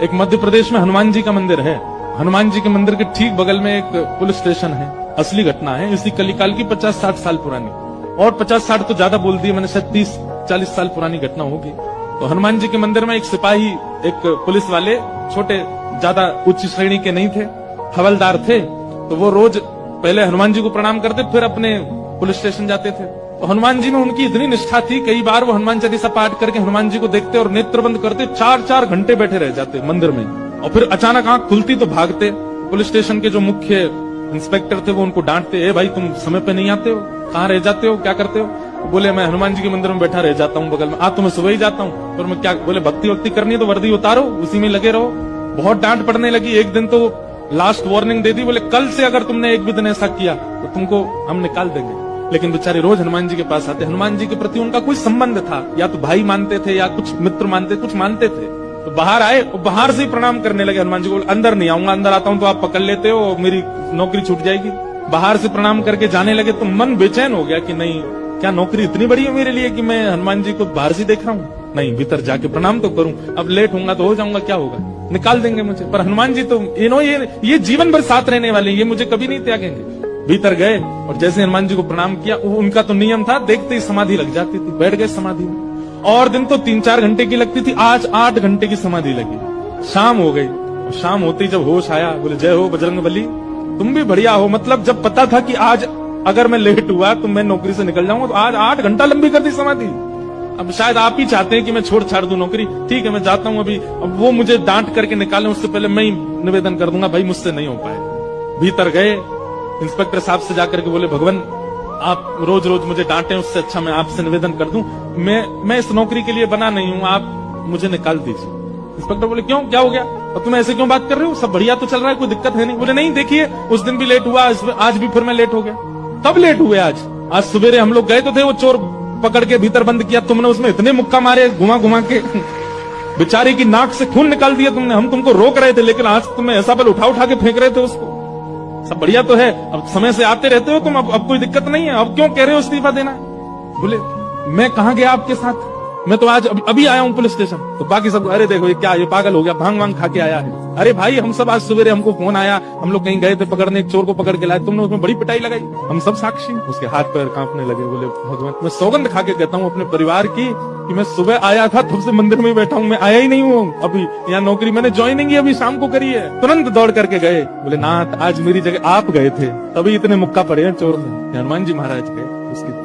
एक मध्य प्रदेश में हनुमान जी का मंदिर है। हनुमान जी के मंदिर के ठीक बगल में एक पुलिस स्टेशन है। असली घटना है, इसी कलिकाल की 50-60 साल पुरानी, और 50-60 तो ज्यादा बोल दिए मैंने, शायद 30-40 साल पुरानी घटना होगी। तो हनुमान जी के मंदिर में एक सिपाही, एक पुलिस वाले, छोटे, ज्यादा उच्च श्रेणी के नहीं थे, हवलदार थे। तो वो रोज पहले हनुमान जी को प्रणाम करते, फिर अपने पुलिस स्टेशन जाते थे। तो हनुमान जी में उनकी इतनी निष्ठा थी, कई बार वो हनुमान चालीसा पाठ करके हनुमान जी को देखते और नेत्र बंद करते, 4-4 घंटे बैठे रह जाते मंदिर में, और फिर अचानक आंख खुलती तो भागते। पुलिस स्टेशन के जो मुख्य इंस्पेक्टर थे वो उनको डांटते, ए भाई तुम समय पे नहीं आते हो, कहाँ रह जाते हो, क्या करते हो? बोले मैं हनुमान जी के मंदिर में बैठा रह जाता हूँ बगल में। तो मैं सुबह ही जाता हूँ। फिर मैं क्या, बोले भक्ति वक्ति करनी है तो वर्दी उतारो, उसी में लगे रहो। बहुत डांट पड़ने लगी। एक दिन तो लास्ट वार्निंग दे दी, बोले कल से अगर तुमने एक भी दिन ऐसा किया तो तुमको हम निकाल देंगे। लेकिन बेचारे रोज हनुमान जी के पास आते। हनुमान जी के प्रति उनका कोई संबंध था, या तो भाई मानते थे या कुछ मित्र मानते, कुछ मानते थे। तो बाहर आए और बाहर से ही प्रणाम करने लगे हनुमान जी को। अंदर नहीं आऊंगा, अंदर आता हूं तो आप पकड़ लेते हो, मेरी नौकरी छूट जाएगी। बाहर से प्रणाम करके जाने लगे तो मन बेचैन हो गया कि नहीं, क्या नौकरी इतनी बड़ी है मेरे लिए कि मैं हनुमान जी को बाहर से देख रहा हूँ? नहीं, भीतर जाके प्रणाम तो करूं। अब लेट होऊंगा तो हो जाऊंगा, क्या होगा, निकाल देंगे मुझे। पर हनुमान जी तो ये जीवन भर साथ रहने वाले, ये मुझे कभी नहीं त्यागेंगे। भीतर गए और जैसे हनुमान जी को प्रणाम किया, उनका तो नियम था, देखते ही समाधि लग जाती थी। बैठ गए समाधि में, और दिन तो 3-4 घंटे की लगती थी, आज 8 घंटे की समाधि लगी। शाम हो गई, और शाम होते ही जब होश आया, बोले जय हो बजरंगबली, तुम भी बढ़िया हो। मतलब जब पता था कि आज अगर मैं लेट हुआ तो मैं नौकरी से निकल जाऊंगा, तो आज 8 घंटा लंबी कर दी समाधि। अब शायद आप ही चाहते हैं कि मैं छोड़ छाड़ दूं नौकरी, ठीक है मैं जाता हूं अभी। अब वो मुझे डांट करके निकालें उससे पहले मैं ही निवेदन कर दूंगा, भाई मुझसे नहीं हो पाए। भीतर गए, इंस्पेक्टर साहब से जाकर के बोले, भगवान आप रोज रोज मुझे डांटे, उससे अच्छा मैं आपसे निवेदन कर दूं, मैं इस नौकरी के लिए बना नहीं हूं, आप मुझे निकाल दीजिए। इंस्पेक्टर बोले क्यों, क्या हो गया, और तुम ऐसे क्यों बात कर रहे हो, सब बढ़िया तो चल रहा है, कोई दिक्कत है नहीं। बोले नहीं देखिए, उस दिन भी लेट हुआ, आज भी फिर मैं लेट हो गया। तब लेट हुए आज सवेरे हम लोग गए तो थे, वो चोर पकड़ के भीतर बंद किया, तुमने उसमें इतने मुक्का मारे घुमा घुमा के, बेचारे की नाक से खून निकाल दिया तुमने। हम तुमको रोक रहे थे, लेकिन आज तुम्हें ऐसा बल उठा उठा के फेंक रहे थे उसको। सब बढ़िया तो है, अब समय से आते रहते हो तुम, अब कोई दिक्कत नहीं है, अब क्यों कह रहे हो इस्तीफा देना? बोले मैं कहां गया आपके साथ, मैं तो आज अभी आया हूं पुलिस स्टेशन। तो बाकी सब, अरे देखो ये क्या, ये पागल हो गया, भांग वांग खा के आया है। अरे भाई हम सब आज सवेरे, हमको फोन आया, हम लोग कहीं गए थे पकड़ने, एक चोर को पकड़ के लाए, तुमने उसमें बड़ी पिटाई लगाई, हम सब साक्षी। उसके हाथ पैर कांपने लगे। बोले भगवान, मैं सौगंध खा के कहता हूँ अपने परिवार की कि मैं सुबह आया था, तब से मंदिर में बैठा हूँ, मैं आया ही नहीं हूँ अभी। यहाँ नौकरी मैंने ज्वाइनिंग ही अभी शाम को करी है। तुरंत दौड़ करके गए, बोले नाथ आज मेरी जगह आप गए थे, तभी इतने मुक्का पड़े हैं चोर में। हनुमान जी महाराज गए, उसकी